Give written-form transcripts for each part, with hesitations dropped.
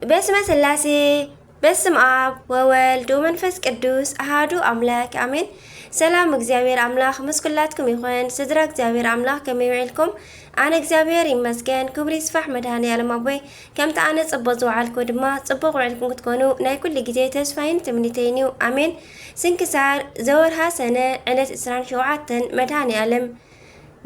بسم سلاسي بسم آب وولد ومنفس قدوس أحدو أملاك آمين. سلام እግዚአብሔር አምላክ መስኩላትኩም ይኹን ስድራ እግዚአብሔር አምላክ ከመይውዕልኩም ኣነ እግዚአብሔር ይመስገን ክብሪ ይስፋሕ መድኃኔዓለም ኣቦይ ከምቲ ኣነ ጽቡቕ ዝውዓልኩ ድማ ጽቡቕ ውዕልኩም ክትኮኑ ናይ ኩሉ ግዜ ተስፋይን ትምኒተይን እዩ ኣሜን። ስንክሳር ዘወርሃ ሰነ ዕለት 27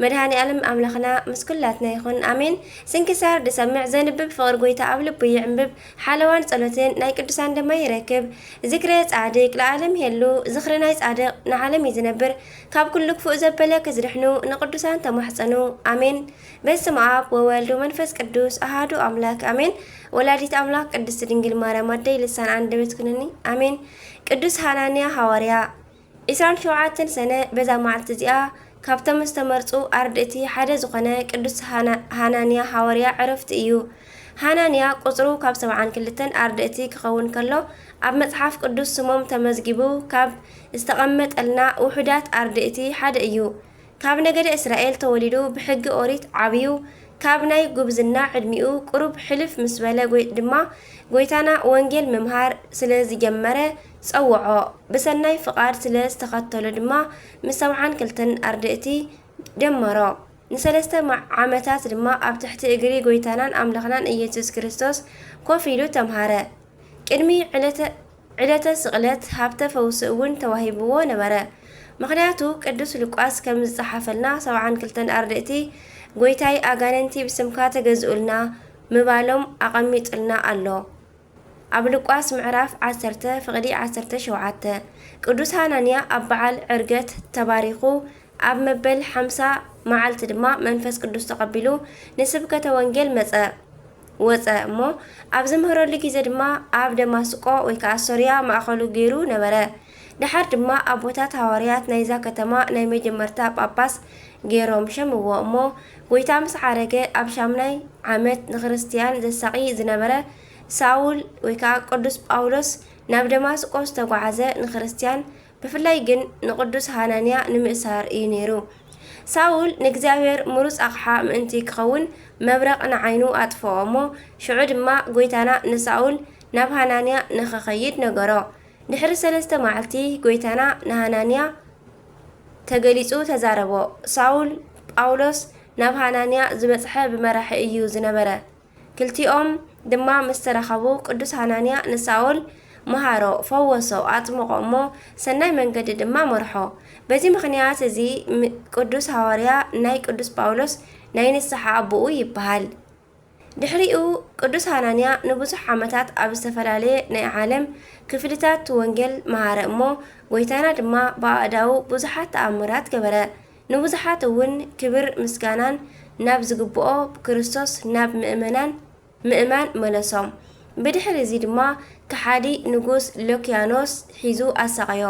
መድኃኔዓለም ኣምላኽና መስኩላትና ይኹን ኣሜን። ስንክሳር ድሰምዕ ዘንብብ ፍቕሪ ጎይታ ኣብ ልቡ ይዕንብብ ሓለዋን ጸሎትን ናይ ቅዱሳን ድማ ይረክብ ዝክረ ጻድቅ ለዓለም የሉ ዝኽሪ ናይ ጻድቅ ንዓለም ይዝነብር ካብ ኩሉ ክፉእ ዘበለ ክዝድሕኑ ንቅዱሳን ተማሕፀኑ ኣሜን። በስመ አብ ወወልድ ወመንፈስ ቅዱስ አሐዱ አምላክ አሜን። ወላዲት አምላክ ቅድስት ድንግል ማርያም አደይ ልሳን አንደበት ኩነኒ አሜን። ቅዱስ ሃናንያ ሐዋርያ 27 ሰነ በዛ መዓልቲ እዚኣ ካብቶም ዝተመርጹ ኣርድእቲ ሓደ ዝኾነ ቅዱስ ሃናንያ ሐዋርያ ዕረፍቲ እዩ። ሃናንያ ቁጽሩ ካብ 72 ኣርድእቲ ክኸውን ከሎ ኣብ መጽሓፍ ቅዱስ ስሞም ተመዝጊቡ ካብ ዝተቐመጠልና ውሑዳት ኣርድእቲ ሓደ እዩ። ካብ ነገደ እስራኤል ተወሊዱ ብሕጊ ኦሪት ዓብዩ ካብ ናይ ጉብዝና ዕድሚኡ ቁሩብ ሕልፍ ምስ በለ ድማ ጎይታና ወንጌል ምምሃር ስለ ዝጀመረ ጸውዖ ብሰናይ ፍቃድ ስለ ዝተኸተሎ ድማ ምስ 72 ኣርድእቲ ደመሮ ንሰለስተ ዓመታት ድማ ኣብ ትሕቲ እግሪ ጎይታናን ኣምላኽናን ኢየሱስ ክርስቶስ ኮፍ ኢሉ ተምሃረ። ቅድሚ ዕለተ ስቕለት ሃብተ ፈውሲ እውን ተዋሂብዎ ነበረ። ምክንያቱ ቅዱስ ሉቃስ ከም ዝጸሓፈልና 72 ኣርድእቲ ጎይታይ ኣጋነንቲ ብስምካ ተገዝኡልና ምባሎም ኣቐሚጡልና ኣሎ። ኣብ ሉቃስ ምዕራፍ 10 ፍቕዲ 17 ቅዱስ ሃናንያ ኣብ በዓል ዕርገት ተባሪኹ ኣብ መበል 50 መዓልቲ ድማ መንፈስ ቅዱስ ተቐቢሉ ንስብከተ ወንጌል ወፀ እሞ ኣብ ዝምህረሉ ግዜ ድማ ኣብ ደማስቆ ወይ ከዓ ሶርያ ማእኸሉ ገይሩ ነበረ። ድሓር ድማ ኣቦታት ሐዋርያት ናይዛ ከተማ ናይ መጀመርታ ጳጳስ ገይሮም ሸምዎ እሞ ጎይታ ምስ ዓረገ ኣብ 8 ዓመት ንክርስቲያን ዘሳቂ ዝነበረ ሳውል ወይ ከዓ ቅዱስ ጳውሎስ ናብ ደማስቆስ ተጓዓዘ ንክርስቲያን ብፍላይ ግን ንቅዱስ ሃናንያ ንምእሳር እዩ ነይሩ። ሳውል ንእግዚአብሔር ምሩፅ ኣቕሓ ምእንቲ ክኸውን መብረቕ ንዓይኑ ኣጥፍኦ እሞ ሽዑ ድማ ጎይታና ንሳውል ናብ ሃናንያ ንኽኸይድ ነገሮ። ድሕሪ 3 መዓልቲ ጎይታና ንሃናንያ ተገሊጹ ተዛረቦ። ሳውል ጳውሎስ ናብ ሃናንያ ዝበጽሐ ብመራሒ እዩ ዝነበረ። ክልቲኦም ድማ ምስ ተረኸቡ ቅዱስ ሃናንያ ንሳውል መሃሮ ፈወሶ ኣጥምቆ እሞ ሰናይ መንገዲ ድማ መርሖ። በዚ ምክንያት እዚ ቅዱስ ሐዋርያ ናይ ቅዱስ ጳውሎስ ናይ ንስሓ ኣቦኡ ይበሃል። ድሕሪኡ ቅዱስ ሃናንያ ንብዙሕ ዓመታት ኣብ ዝተፈላለየ ናይ ዓለም ክፍልታት ወንጌል መሃረ እሞ ጎይታና ድማ ብኣእዳው ብዙሓት ተኣምራት ገበረ። ንብዙሓት እውን ክብር ምስጋናን ናብ ዝግብኦ ክርስቶስ ናብ ምእማን መለሶም። ብድሕሪ እዚ ድማ ከሓዲ ንጉስ ሎኪያኖስ ሒዙ ኣሰቀዮ።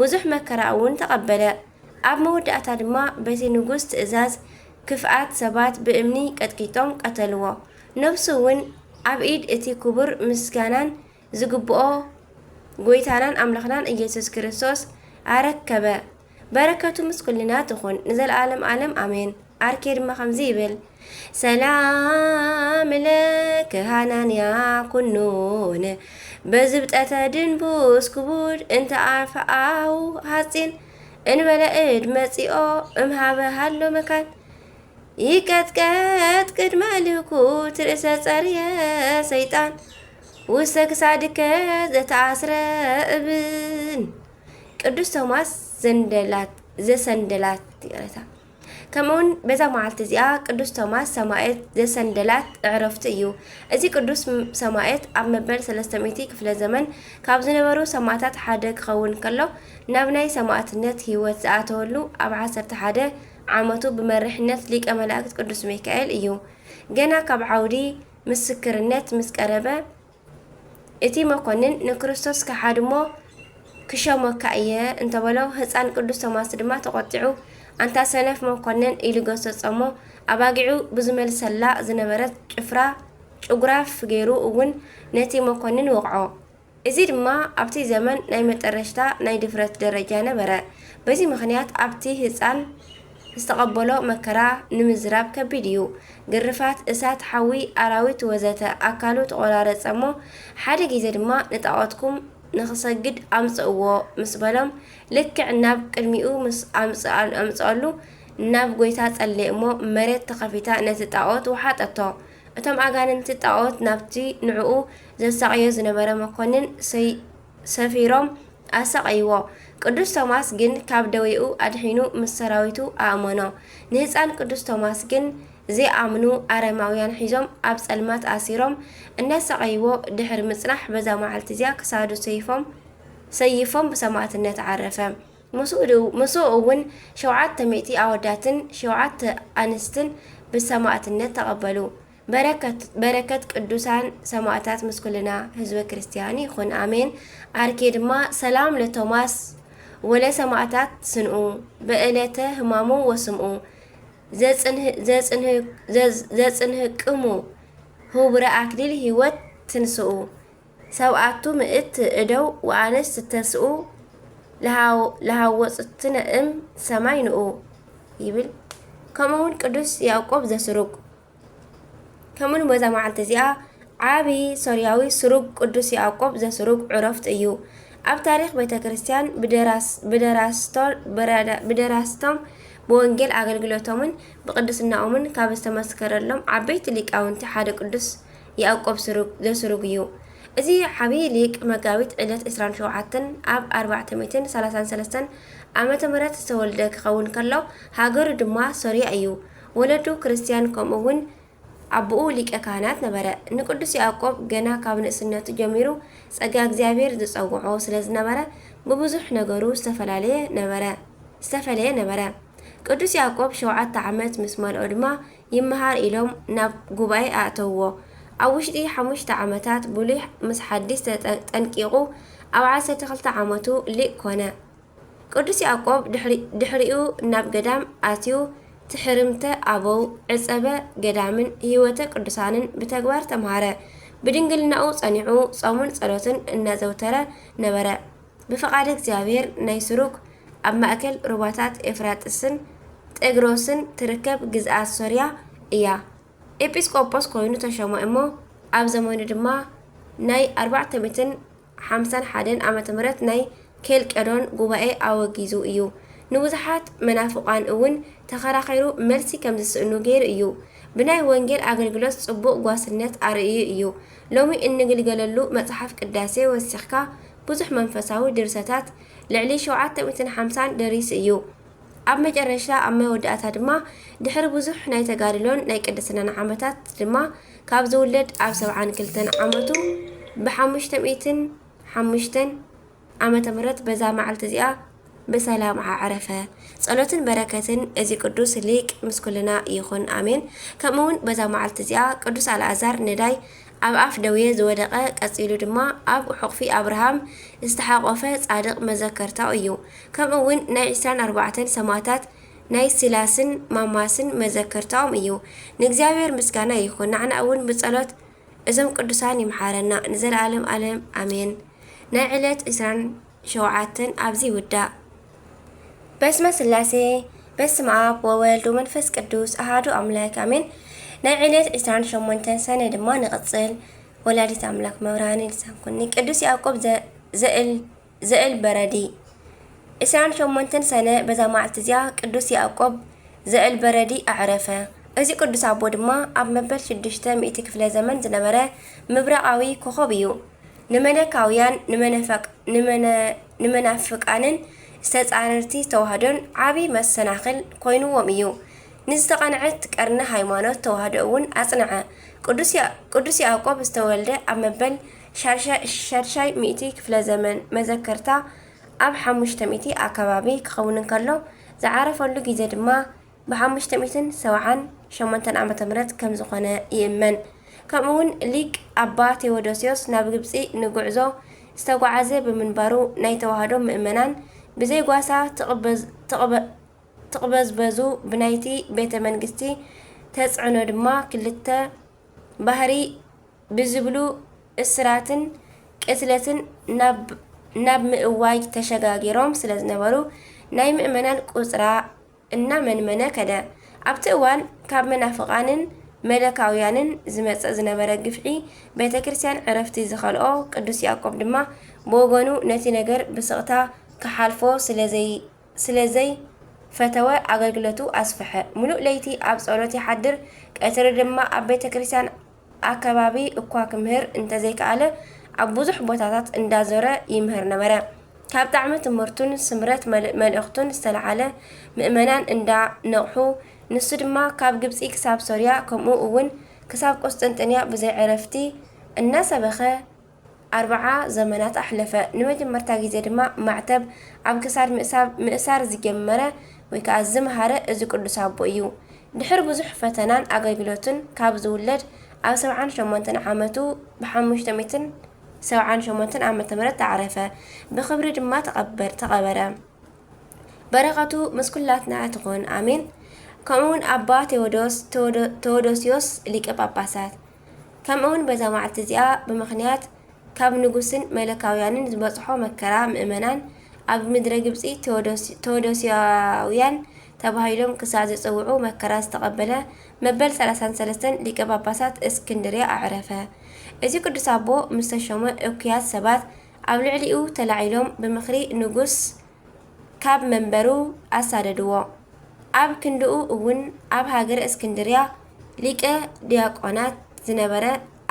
ብዙሕ መከራ እውን ተቐበለ። ኣብ መወዳእታ ድማ በቲ ንጉስ ትእዛዝ ክፍኣት ሰባት ብእምኒ ቀጥቂጦም ቀተልዎ። ነፍሱ እውን ኣብ ኢድ እቲ ክቡር ምስጋናን ዝግብኦ ጎይታናን ኣምላኽናን ኢየሱስ ክርስቶስ ኣረከበ። በረከቱ ምስ ኩልና ትኹን ንዘለዓለም ዓለም ኣሜን። ኣርኬ ድማ ከምዚ ይብል ሰላም ለከ ሃናንያ ኩኑን በዝብጠተ ድንቡስ ክቡድ እንተ ኣርፈኣው ሃፂን እንበለ እድ መጺኦ እምሃበ ሃሎ መካን ይቀጥቀጥ ቅድመ ልኩት ርእሰ ጸርየ ሰይጣን ውስተ ክሳድከ ዘተኣስረ እብን። ቅዱስ ቶማስ ዘሰንደላት ይረታ ከምኡን በዛ መዓልቲ እዚኣ ቅዱስ ቶማስ ሰማዕት ዘሰንደላት ዕረፍቲ እዩ። እዚ ቅዱስ ሰማዕት ኣብ መበል 300 ክፍለ ዘመን ካብ ዝነበሩ ሰማዕታት ሓደ ክኸውን ከሎ ናብ ናይ ሰማዕትነት ህይወት ዝኣተወሉ ኣብ 11 ዓመቱ ብመሪሕነት ሊቀ መላእክት ቅዱስ ሚካኤል እዩ። ገና ካብ ዓውዲ ምስክርነት ምስ ቀረበ እቲ መኮንን ንክርስቶስ ከሓድሞ ክሸሞካ እየ እንተበሎ ህፃን ቅዱስ ቶማስ ድማ ተቆጢዑ አንታ ሰነፍ መኮንን ኢሉ ገሰጾሞ ኣባጊዑ ብዝመልሰላ ዝነበረት ጭጉራፍ ገይሩ እውን ነቲ መኮንን ወቕዖ። እዚ ድማ ኣብቲ ዘመን ናይ መጠረሽታ ናይ ድፍረት ደረጃ ነበረ። በዚ ምክንያት ኣብቲ ህፃን استقبلوا مكرا نمزراب كبيديو قرفات إسات حوي أراويت وزتا أكالو تقرارت سمو حادي جيزة دما نتاقاتكم نخسجد أمسأوا مسبلم لك عناب كلميو مس أمسألو ناب قويتات اللي أمو مريت تخفيتا نتتاقات وحاتتو أتم أغان نتتاقات نابتي نعقو زي ساقيا زنبرا مكونن سفيرهم أساقيوا ቅዱስ ቶማስ ግን ካብ ደዌኡ ኣድሒኑ ምስ ሰራዊቱ ኣእመኖ ንህፃን ቅዱስ ቶማስ ግን ዘይኣምኑ ኣረማውያን ሒዞም ኣብ ጸልማት ኣሲሮም እናሰቀይዎ ድሕሪ ምጽናሕ በዛ መዓልቲ እዚኣ ክሳዱ ሰይፎም ብሰማዕትነት ዓረፈ ምስኡ እውን 700 ኣወዳትን 7 ኣንስትን ብሰማዕትነት ተቐበሉ በረከት ቅዱሳን ሰማዕታት ምስኩልና ህዝበ ክርስቲያን ይኹን አሜን አርኬ ድማ ሰላም ለቶማስ ወለ ሰማዕታት ስንኡ በእለተ ህማሙ ወስምኡ ዘጽንህቅሙ ህቡረ አክሊል ህይወት ትንስኡ ሰብአቱ ምእት እደው ወአነስ ተስኡ ለሃወጽትነ ሰማይ ንኡ ይብል ከምኡውን ቅዱስ ያዕቆብ ዘስሩግ كمن بዛ معلت እዚኣ ዓቢ ሶርያዊ ስሩግ ቅዱስ ያዕቆብ ዘስሩግ ዕረፍት እዩ ኣብ ታሪኽ ቤተ ክርስቲያን ብደራስቶም በወንጌል አገልግሎቶምን በቅድስናኦምን ካብ ዝተመስከረሎም ዓበይቲ ሊቃውንቲ ሓደ ቅዱስ ያዕቆብ ዘስሩግ እዩ እዚ ዓቢ ሊቅ መጋቢት ዕለት 27 ኣብ 433 ዓመተ ምህረት ዝተወልደ ክኸውን ከሎ ሃገሩ ድማ ሶርያ እዩ ወለዱ ክርስቲያን ከምኡውን አብኡ ሊቀ ካህናት ነበረ ንቅዱስ ያዕቆብ ገና ካብ ንእስነቱ ጀሚሩ ጸጋ እግዚአብሔር ዝጸውዖ ስለዝነበረ በብዙሕ ነገሩ ዝተፈለየ ነበረ ቅዱስ ያዕቆብ 7 ዓመት ምስ መልኦ ድማ ይመሃር ኢሎም ናብ ጉባኤ ኣእተውዎ ኣብ ውሽጢ 5 ዓመታት ብሉይ ምስ ሓዲስ ተጠንቂቁ ኣብ 12 ዓመቱ ሊቅ ኮነ ቅዱስ ያዕቆብ ድሕሪኡ ናብ ገዳም ኣትዩ ትሕርምተ አበው ዕጸበ ገዳምን ህይወተ ቅዱሳንን በተግባር ተማሃረ በድንግልናኡ ጸኒዑ ጾሙን ጸሎትን እናዘውተረ ነበረ በፈቃድ እግዚአብሔር ናይ ስሩግ ኣብ ማእከል ሩባታት ኤፍራጥስን ጤግሮስን ትርከብ ግዝኣት ሶርያ እያ ኤጲስቆጶስ ኮይኑ ተሾመ እሞ ኣብ ዘመኑ ድማ ናይ 451 ዓመተ ምህረት ናይ ኬልቄዶን ጉባኤ ኣወጊዙ እዩ ንብዙሓት መናፍቃን እውን ተኸራኺሩ መልሲ ከም ዝስእኑ ገይሩ እዩ ብናይ ወንጌል አገልግሎት ጽቡቕ ጓስነት ኣርእዩ እዩ ሎሚ እንግልገለሉ መጽሓፍ ቅዳሴ ወሲኽካ ብዙሕ መንፈሳዊ ድርሰታት ልዕሊ 750 ደሪስ እዩ ኣብ መጨረሻ ኣብ መወዳእታ ድማ ድሕሪ ብዙሕ ናይ ተጋድሎን ናይ ቅድስናን ዓመታት ድማ ካብ ዝውለድ ኣብ 72 ዓመቱ ብ505 ዓመተ ምህረት በዛ መዓልቲ እዚኣ بسلام عرفة صلوتن بركتن ازي قدوس ليك مسكلنا يخون امين كمون بزا معلت زيا قدوس الازار نداي اب اف دويه زودقه قصيلو دما اب حقفي ابراهام استحقوفه صادق مذكرتا ايو كمون ناي 24 سماعات ناي سلاسن ماماسن مذكرتاهم ايو نغزاوير مسكانا يخون نعنا اول بصلوت ازم قدوسان يمحارنا نزل عالم امين ناي علت 27 ابزي ودا بسم سلاسي بسم آب وولد ومنفس قدوس أحد أملاك أمين نعيلت إسران شمونتن سنة دما نغتصل ولادة أملاك موراني لسانكوني قدوس يعقوب زئل بردي إسران شمونتن سنة بزا معتزيا قدوس يعقوب زئل بردي أعرفه أزي قدوس عبو دما أب مبل 600 كفل زمن زنبرا مبرقاوي كوخوبيو نمنكاويان نمنافقانن استعانرتي توهدون عابي مسناخل كوينوهم እዩ ንዝተቐንዐት ቀርነ ሃይማኖት ተዋህዶ እውን ኣጽንዐ ቅዱስ ያዕቆብ ዝተወልደ ኣብ መበል ሻርሻይ 100 ክፍለ ዘመን መዘከርታ ኣብ 500 ኣከባቢ ክኸውን ከሎ ዝዓረፈሉ ግዜ ድማ ብ578 ዓመተ ምህረት ከም ዝኾነ ይእመን ከምኡውን ሊቅ ኣባ ቴዎዶሲዮስ ናብ ግብጺ ንጉዕዞ ዝተጓዓዘ ብምንባሩ ናይ ተዋህዶ ምእመናን بزي قواسا تقبزبزو بنايتي بيت منغستي تسعنو دما كلتا بحري بزبلو اسراتن قتلتن ناب مئواج تشغاغيروم سلازنبرو ناي مؤمنان قصرا እና መንመነ ከደ ኣብቲ እዋን ካብ መናፍቃንን መለካውያንን ዝመጽእ ዝነበረ ግፍዒ ቤተ ክርስቲያን ዕረፍቲ ዝኸልኦ ቅዱስ ያዕቆብ ድማ ብወገኑ ነቲ ነገር ብስቕታ ክሓልፎ ስለዘይ ፈተወ ኣገልግሎቱ ኣስፍሐ። ሙሉእ ለይቲ ኣብ ጸሎት ይሓድር፣ ቀትሪ ድማ ኣብ ቤተ ክርስቲያን ኣከባቢ እኳ ክምህር እንተዘይከኣለ ኣብ ብዙሕ ቦታታት እንዳዞረ ይምህር ነበረ። ካብ ጣዕሚ ትምህርቱን ስምረት መልእኽቱን ዝተለዓለ ምእመናን እንዳነቕሑ ንሱ ድማ ካብ ግብፂ ክሳብ ሶርያ ከምኡ እውን ክሳብ ቆስጠንጥንያ ብዘይ ዕረፍቲ እናሰበኸ 40 ዘመናት ኣሕለፈ። ንመጀመርታ ግዜ ድማ ማዕተብ ኣብ ክሳድ ምእሳር ዝጀመረ ወይ ከዓ ዝመሃረ እዚ ቅዱስ ኣቦ እዩ። ድሕሪ ብዙሕ ፈተናን ኣገልግሎትን ካብ ዝውለድ ኣብ 78 ዓመቱ ብ578 ዓመተ ምህረት ተዓረፈ። ብክብሪ ድማ ተቐበረ። በረኸቱ ምስ ኩላትና ትኹን ኣሜን። ከምኡውን ኣባ ቴዎዶስዮስ ሊቀ ጳጳሳት ከምኡውን በዛ መዓልቲ እዚኣ ብምኽንያት ካብ ንጉስን መለካውያንን ዝበፅሖ መከራ ምእመናን ኣብ ምድረ ግብፂ ቴዎዶስያውያን ተባሂሎም ክሳዕ ዝፅውዑ መከራ ዝተቐበለ መበል 33 ሊቀ ጳጳሳት እስክንድርያ ኣዕረፈ። እዚ ቅዱስ ኣቦ ምስ ተሾመ እኩያት ሰባት ኣብ ልዕሊኡ ተላዒሎም ብምኽሪ ንጉስ ካብ መንበሩ ኣሳደድዎ። ኣብ ክንድኡ እውን ኣብ ሃገረ እስክንድርያ ሊቀ ዲያቆናት ዝነበረ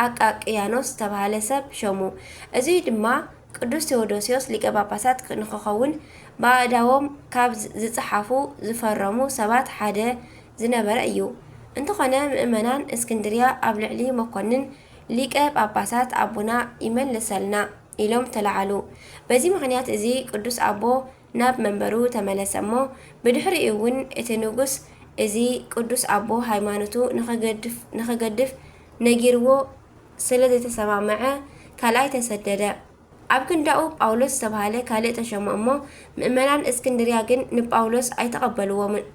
ኣቃቅያኖስ ዝተባሃለ ሰብ ሾሙ። እዚ ድማ ቅዱስ ቴዎዶስዮስ ሊቀ ጳጳሳት ንክኸውን ባእዳዎም ካብ ዝፀሓፉ ዝፈረሙ ሰባት ሓደ ዝነበረ እዩ። እንተኾነ ምእመናን እስክንድርያ ኣብ ልዕሊ መኮንን ሊቀ ጳጳሳት ኣቡና ይመልሰልና ኢሎም ተላዓሉ። በዚ ምክንያት እዚ ቅዱስ ኣቦ ናብ መንበሩ ተመለሰ እሞ ብድሕሪኡ እውን እቲ ንጉስ እዚ ቅዱስ ኣቦ ሃይማኖቱ ንኸገድፍ ነጊርዎ ስለ ዘይተሰማመዐ ካልኣይ ተሰደደ። ኣብ ክንዳኡ ጳውሎስ ዝተባሃለ ካልእ ተሾመ እሞ ምእመናን እስክንድርያ ግን ንጳውሎስ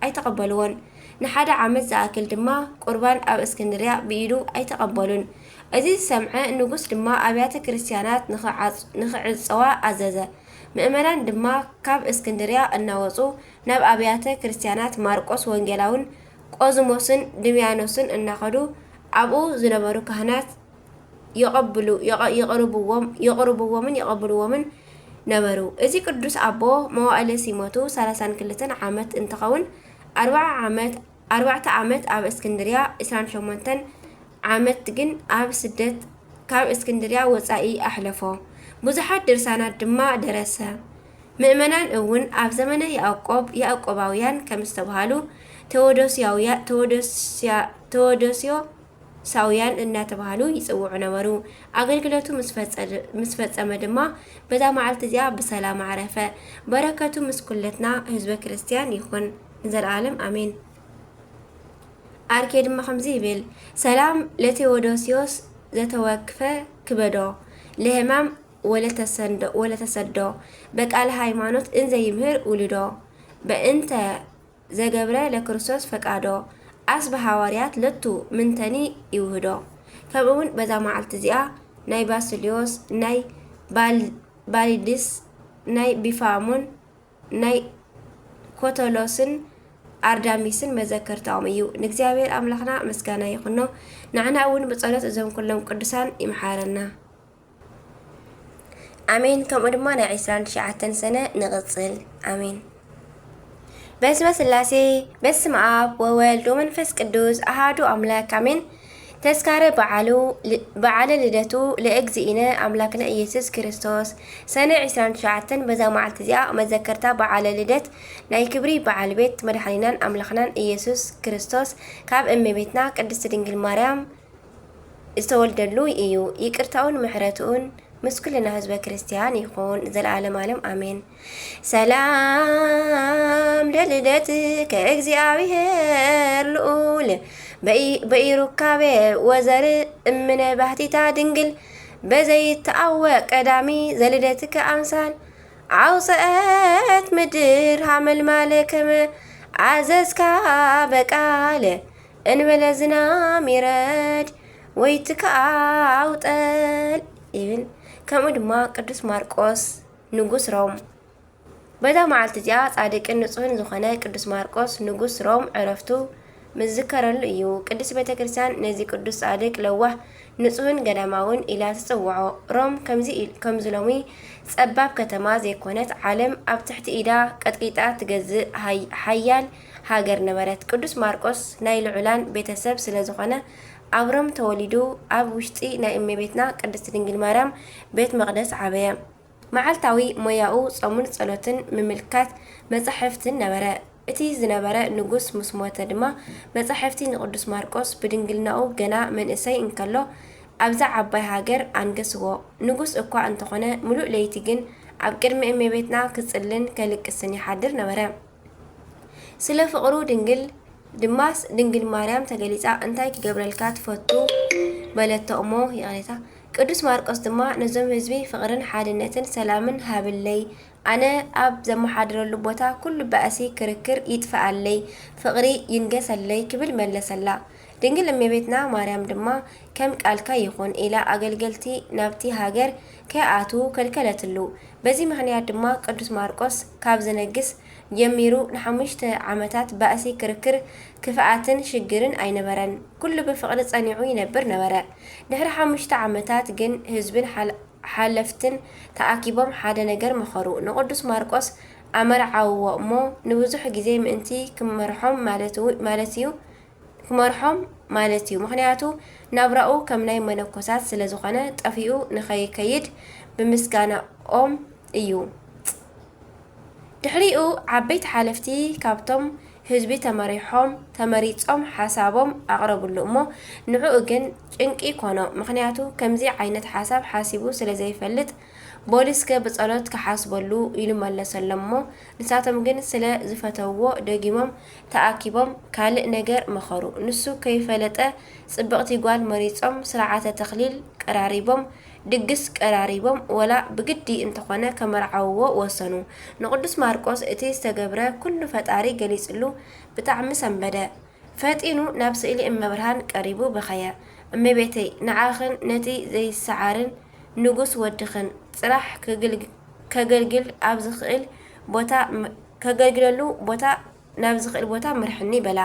ኣይተቐበልዎን። ንሓደ ዓመት ዝኣክል ድማ ቁርባን ኣብ እስክንድርያ ብኢዱ ኣይተቐበሉን። እዚ ዝሰምዐ ንጉስ ድማ ኣብያተ ክርስቲያናት ንኽዕፀዋ ኣዘዘ። ምእመናን ድማ ካብ እስክንድርያ እናወፁ ናብ ኣብያተ ክርስቲያናት ማርቆስ ወንጌላውን ቆዝሞስን ድምያኖስን እናኸዱ ኣብኡ ዝነበሩ ካህናት የቕርብዎምን ነበሩ። እዚ ቅዱስ ኣቦ መዋእለ ሲሞቱ 32 ዓመት እንትኸውን 4 ዓመት ኣብ እስክንድርያ 28 ዓመት ግን ኣብ ስደት ካብ እስክንድርያ ወፃኢ ኣሕለፎ። ብዙሓት ድርሳናት ድማ ደረሰ። ምእመናን እውን ኣብ ዘመነ ያዕቆባውያን ከም ዝተባሃሉ ቴዎዶስያውያን እናተባሃሉ ይጽውዑ ነበሩ። ኣገልግሎቱ ምስ ፈጸመ ድማ በዛ መዓልቲ እዚኣ ብሰላም ዓረፈ። በረከቱ ምስ ኩለትና ህዝበ ክርስቲያን ይኹን ዘለዓለም ኣሜን። ኣርኬ ድማ ከምዚ ይብል፣ ሰላም ለቴዎዶስዮስ ዘተወክፈ ክበዶ ለህማም ወለተሰዶ በቃል ሃይማኖት እንዘይምህር ውልዶ በእንተ ዘገብረ ለክርስቶስ ፈቃዶ ኣስበ ሃዋርያት ለቱ ምንተኒ ይውህዶ። ከምኡውን በዛ መዓልቲ እዚኣ ናይ ባስልዮስ፣ ናይ ባሊድስ፣ ናይ ቢፋሞን፣ ናይ ኮቶሎስን ኣርዳሚስን መዘከርታኦም እዩ። ንእግዚኣብሔር ኣምላኽና ምስጋና ይኹኖ። ንዕና እውን ብጸሎት እዞም ኩሎም ቅዱሳን ይምሓረና ኣሜን። ከምኡ ድማ ናይ 29 ሰነ ንቕጽል ኣሜን። በስመ ስላሴ በስመ አብ ወወልድ ወመንፈስ ቅዱስ አሃዱ አምላክ አሜን። ተስካረ በዓለ ልደቱ ለእግዚእነ አምላክና ኢየሱስ ክርስቶስ ሰነ 29 በዛ መዓልቲ እዚኣ መዘከርታ በዓለ ልደት ናይ ክብሪ በዓል ቤት መድሓኒናን አምላክናን ኢየሱስ ክርስቶስ ካብ እመቤትና ቅድስት ድንግል ማርያም ዝተወልደሉ እዩ። ይቅርታውን ምሕረቱን ምስ ኩልና ህዝበ ክርስቲያን ይኹን ዘለዓለም ዓለም አሜን። ሰላም ለልደት ከእግዚአብሔር ልዑል በኢሩካቤ ወዘር እምነ ባህቲታ ድንግል በዘይተአወቅ ቀዳሚ ዘልደትከ አምሳል ዓውፅአት ምድር ሃመልማለ ከመ አዘዝካ በቃለ እንበለ ዝናም ይረድ ወይትካ አውጠል ይብል። ከምኡ ድማ ቅዱስ ማርቆስ ንጉስ ሮም በዛ መዓልቲ እዚኣ ጻድቅን ንጹህን ዝኾነ ቅዱስ ማርቆስ ንጉስ ሮም ዕረፍቱ ምዝከረሉ እዩ። ቅድስት ቤተ ክርስቲያን ነዚ ቅዱስ ጻድቅ ለዋህ ንጹህን ገዳማውን ኢላ ትጽውዖ። ሮም ከምዚ ሎሚ ጸባብ ከተማ ዘይኮነት ዓለም ኣብ ትሕቲ ኢዳ ቀጥቂጣ ትገዝእ ሓያል ሃገር ነበረት። ቅዱስ ማርቆስ ናይ ልዑላን ቤተሰብ ስለ ዝኾነ ኣብ ሮም ተወሊዱ ኣብ ውሽጢ ናይ እመቤትና ቅድስት ድንግል ማርያም ቤት መቕደስ ዓበየ። መዓልታዊ ሞያኡ ጾሙን ጸሎትን ምምልካት መጻሕፍትን ነበረ። እቲ ዝነበረ ንጉስ ምስ ሞተ ድማ መጻሕፍቲ ንቅዱስ ማርቆስ ብድንግልናኡ ገና መንእሰይ እንከሎ ኣብዛ ዓባይ ሃገር አንገስዎ። ንጉስ እኳ እንተኾነ ሙሉእ ለይቲ ግን ኣብ ቅድሚ እመቤትና ክጽልን ከልቅስን ይሓድር ነበረ። ስለ ፍቕሩ ድማስ ድንግል ማርያም ተገሊጻ እንታይ ክገብረልካ ትፈቱ በለቶ እሞ ይቕሬታ። ቅዱስ ማርቆስ ድማ ነዞም ህዝቢ ፍቕርን ሓድነትን ሰላምን ሃብለይ፣ ኣነ ኣብ ዘመሓድረሉ ቦታ ኩሉ ባእሲ ክርክር ይጥፍኣለይ፣ ፍቕሪ ይንገሰለይ ክብል መለሰላ። ድንግል እመቤትና ማርያም ድማ ከም ቃልካ ይኹን ኢላ ኣገልገልቲ ናብቲ ሃገር ከይኣቱ ከልከለትሉ። በዚ ምክንያት ድማ ቅዱስ ማርቆስ ካብ ዝነግስ ጀሚሩ ን5 ዓመታት ባእሲ ክርክር ክፍኣትን ሽግርን ኣይነበረን። ኩሉ ብፍቕሪ ጸኒዑ ይነብር ነበረ። ድሕሪ 5 ዓመታት ግን ህዝብን ሓለፍትን ተኣኪቦም ሓደ ነገር መኸሩ። ንቅዱስ ማርቆስ ኣመርዓውዎ እሞ ንብዙሕ ግዜ ምእንቲ ክመርሖም ማለት እዩ። ምክንያቱ ናብራኡ ከም ናይ መነኮሳት ስለ ዝኾነ ጠፊኡ ንኸይከይድ ብምስጋናኦም እዩ። ድሕሪኡ ዓበይቲ ሓለፍቲ ካብቶም ህዝቢ ተመሪጾም ሓሳቦም ኣቕረቡሉ እሞ ንዕኡ ግን ጭንቂ ኮኖ። ምክንያቱ ከምዚ ዓይነት ሓሳብ ሓሲቡ ስለ ዘይፈልጥ ቦሊስከ ብጸሎት ክሓስበሉ ኢሉ መለሰሎም እሞ ንሳቶም ግን ስለ ዝፈተውዎ ደጊሞም ተኣኪቦም ካልእ ነገር መኸሩ። ንሱ ከይፈለጠ ጽብቕቲ ጓል መሪጾም ስርዓተ ተኽሊል ቀራሪቦም ድግስ ቀራሪቦም ወላ ብግዲ እንተኾነ ከመርዓውዎ ወሰኑ። ንቅዱስ ማርቆስ እቲ ዝተገብረ ኩሉ ፈጣሪ ገሊጽሉ ብጣዕሚ ሰንበደ። ፈጢኑ ናብ ስእሊ እመብርሃን ቀሪቡ በኸየ። እመቤተይ ንዓኽን ነቲ ዘይሰዓርን ንጉስ ወድኽን ጽራሕ ከገልግል ኣብ ዝኽእል ቦታ ከገልግለሉ ቦታ ናብ ዝኽእል ቦታ ምርሕኒ በላ።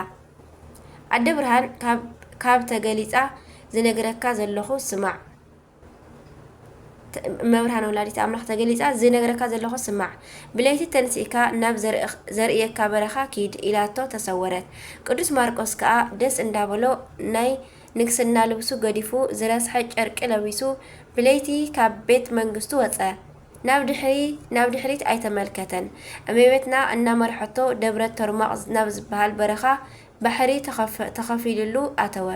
ኣደ ብርሃን ካብ ተገሊጻ ዝነግረካ ዘለኹ ስማዕ። መብርሃን ወላዲት ኣምላኽ ተገሊጻ ዝነግረካ ዘለኹ ስማዕ፣ ብለይቲ ተንሲእካ ናብ ዘርእየካ በረኻ ኪድ ኢላቶ ተሰወረት። ቅዱስ ማርቆስ ከዓ ደስ እንዳበሎ ናይ ንግስና ልብሱ ገዲፉ ዝረስሐ ጨርቂ ለቢሱ ብለይቲ ካብ ቤት መንግስቱ ወፀ። ናብ ድሕሪት ኣይተመልከተን። እመቤትና እናመርሐቶ ደብረ ተርማቕ ናብ ዝበሃል በረኻ ባሕሪ ተኸፊልሉ ኣተወ።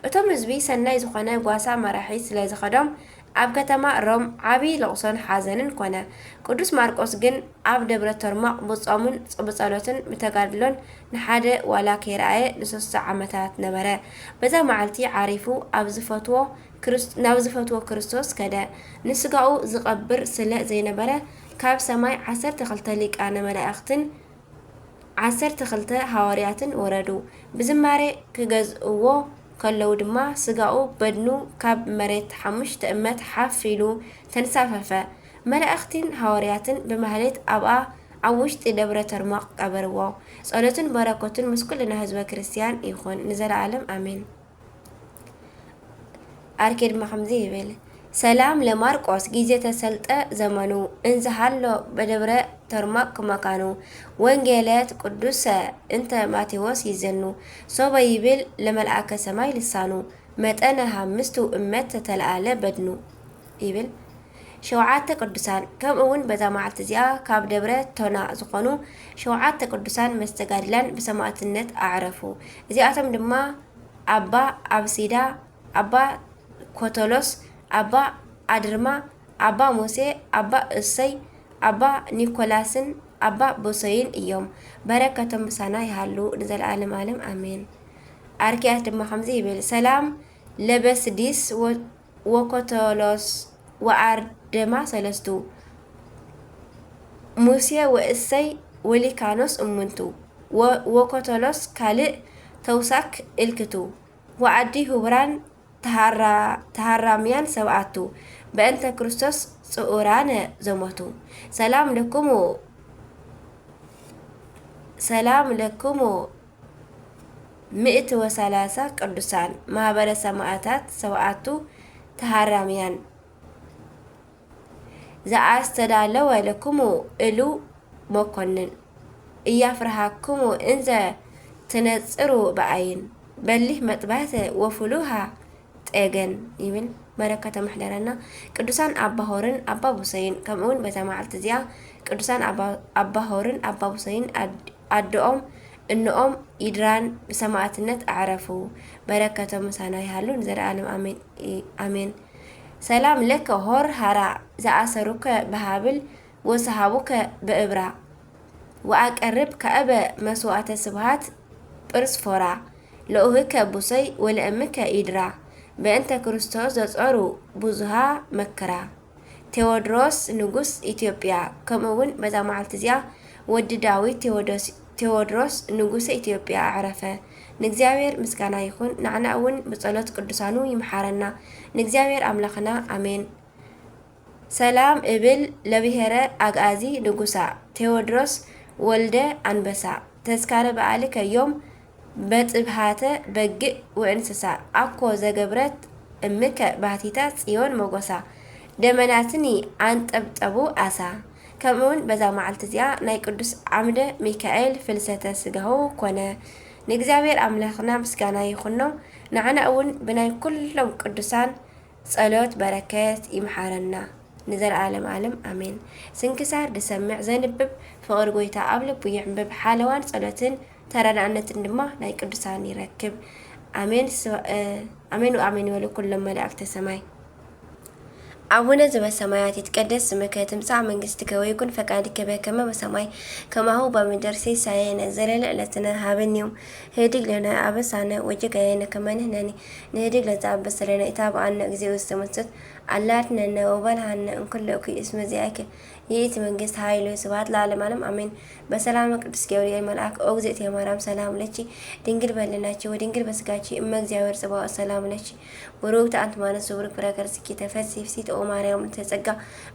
እቶም ህዝቢ ሰናይ ዝኾነ ጓሳ መራሒ ስለ ዝኸዶም ኣብ ከተማ ሮም ዓብይ ለቕሶን ሓዘንን ኮነ። ቅዱስ ማርቆስ ግን ኣብ ደብረ ተርማቕ ብጾሙን ብጸሎትን ብተጋድሎን ንሓደ ዋላ ከይረኣየ ን3 ዓመታት ነበረ። በዛ መዓልቲ ዓሪፉ ናብ ዝፈትዎ ክርስቶስ ከደ። ንስጋኡ ዝቐብር ስለ ዘይነበረ ካብ ሰማይ 12 ሊቃነ መላእኽትን 12 ሃዋርያትን ወረዱ። ብዝማሬ ክገዝእዎ ከለው ድማ ስጋኡ በድኑ ካብ መሬት 5 እመት ሓፍ ኢሉ ተንሳፈፈ። መላእኽትን ሃዋርያትን ብማህሌት ኣብ ውሽጢ ደብረ ተርማቕ ቀበርዎ። ጸሎትን በረከቱን ምስ ኩልና ህዝበ ክርስቲያን ይኹን ንዘለዓለም አሜን። ኣርኬ ድማ ከምዚ ይብል። ሰላም ለማርቆስ ጊዜ ተሰልጠ ዘመኑ እንዝሃሎ በደብረ ተርማቅ ክመካኑ ወንጌለት ቅዱሰ እንተ ማቴዎስ ይዘኑ ሶበ ይብል ለመልአከ ሰማይ ልሳኑ መጠነ 5 እመት ተተለአለ በድኑ ይብል። 7 ቅዱሳን ከምኡውን በዛ መዓልቲ እዚኣ ካብ ደብረ ቶና ዝኾኑ 7 ቅዱሳን መስተጋድላን ብሰማዕትነት ኣዕረፉ። እዚኣቶም ድማ ኣባ ኣብሲዳ፣ ኣባ ኮቶሎስ፣ ኣባ ኣድርማ፣ ኣባ ሙሴ፣ ኣባ እሰይ፣ ኣባ ኒኮላስን ኣባ ቦሰይን እዮም። በረከቶም ምሳና ይሃሉ ንዘለዓለም ዓለም አሜን። ኣርኪያስ ድማ ከምዚ ይብል። ሰላም ለበስዲስ ወኮቶሎስ ወአርደማ ሰለስቱ ሙሴ ወእሰይ ወሊካኖስ እሙንቱ ወኮቶሎስ ካልእ ተውሳክ እልክቱ ወዓዲ ሁብራን ተሃራምያን ሰብኣቱ በእንተ ክርስቶስ ጽኡራነ ዘሞቱ ሰላም ለኩሙ ሰላም ለክሙ 130 ቅዱሳን ማህበረ ሰማዕታት 7ቱ ተሃራምያን ዘአስተዳለወ ለክሙ እሉ መኮንን እያፍርሃክሙ እንዘ ትነጽሩ በአይን በሊህ መጥባተ ወፍሉሃ ጤገን ይብል በረከተ ምሕደረና ቅዱሳን አባ ሆርን አባ ቡሰይን ከምኡን በተማዓልቲ እዚኣ ቅዱሳን አባ ሆርን አባ ቡሰይን አድኦም እንኦም ይድራን በሰማዕትነት አዕረፉ። በረከቶም ምሳና ይሃሉ ንዘለዓለም አሜን። ሰላም ለከ ሆር ሃራ ዘአሰሩከ በሃብል ወሰሃቡከ በእብራ ወአቀርብ ከአበ መስዋዕተ ስብሃት ጵርስፎራ ለኡህከ ቡሰይ ወለእምከ ይድራ በእንተ ክርስቶስ ዘጾሩ ብዙሃ መከራ ቴዎድሮስ ንጉስ ኢትዮጵያ ከምኡውን በዛ መዓልቲ እዚኣ ወዲ ዳዊት ቴዎድሮስ ንጉሰ ኢትዮጵያ አዕረፈ። ንእግዚአብሔር ምስጋና ይኹን ንዕና እውን ብጸሎት ቅዱሳኑ ይምሓረና ንእግዚአብሔር አምላኽና አሜን። ሰላም እብል ለብሔረ አግአዚ ንጉሳ ቴዎድሮስ ወልደ አንበሳ ተስካረ በዓልከ ዮም በጥብሃተ በግእ ወእንስሳ አኮ ዘገብረት እምከ ባህቲታ ጽዮን መጎሳ ደመናትኒ አንጠብጠቡ አሳ ከምኡውን በዛ መዓልቲ እዚኣ ናይ ቅዱስ ዓምደ ሚካኤል ፍልሰተ ስጋሁ ኮነ። ንእግዚአብሔር አምላኽና ምስጋና ይኹኖ ንዓና እውን ብናይ ኩሎም ቅዱሳን ጸሎት በረከት ይምሓረና ንዘለዓለም ዓለም አሜን። ስንክሳር ድሰምዕ ዘንብብ ፍቅሪ ጎይታ ኣብ ልቡ ይዕንብብ ሓለዋን ጸሎትን ተረዳእነትን ድማ ናይ ቅዱሳን ይረክብ። አሜን አሜን ወአሜን ይበሉ ኩሎም መላእክተ ሰማይ። አቡነ ዘበሰማያት ይትቀደስ ስምከ ትምጻእ መንግስትከ ወይኩን ፈቃድከ በከመ በሰማይ ከማሁ በምድር ሲሳየነ ዘለለ ዕለትነ ሀበነ ዮም ህድግ ለነ አበሳነ ወጌጋየነ ከመ ንሕነኒ ንህድግ ለዘአበሰ ለነ ኢታብአነ እግዚኦ ውስተ መንሱት አላድነነ ወበልሃነ እንኩሎ ኩይእስ መዚአከ ይእቲ መንግስት ኃይሉ ስብሐት ለዓለመ ዓለም አሜን። በሰላም ቅዱስ ገብርኤል መልአክ ኦ እግዝእትየ ማርያም ሰላም ለኪ ድንግል በልናቺ ወድንግል በስጋቺ እመ እግዚአብሔር ጽባኦት ሰላም ለኪ ወሩት አንት ማነስ ወብሩክ ፍረከርስኪ ተፈሥሒ ፍሥሕት ኦ ማርያም ተጸጋ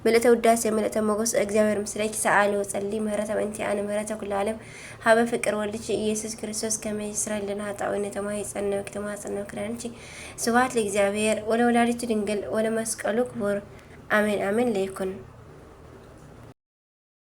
ምልዕተ ውዳሴ ምልዕተ ሞገስ እግዚአብሔር ምስሌኪ ሰአሊ ወጸሊ ምህረተ በእንቲአነ ምህረተ ኩሉ ዓለም ሀበ ፍቅር ወልድኪ ኢየሱስ ክርስቶስ ከመ ይስረይ ለነ ኃጣውኢነ ተማኅፀነ ክዳንቺ ስብሐት ለእግዚአብሔር ወለወላዲቱ ድንግል ወለመስቀሉ ክቡር አሜን አሜን ለይኩን።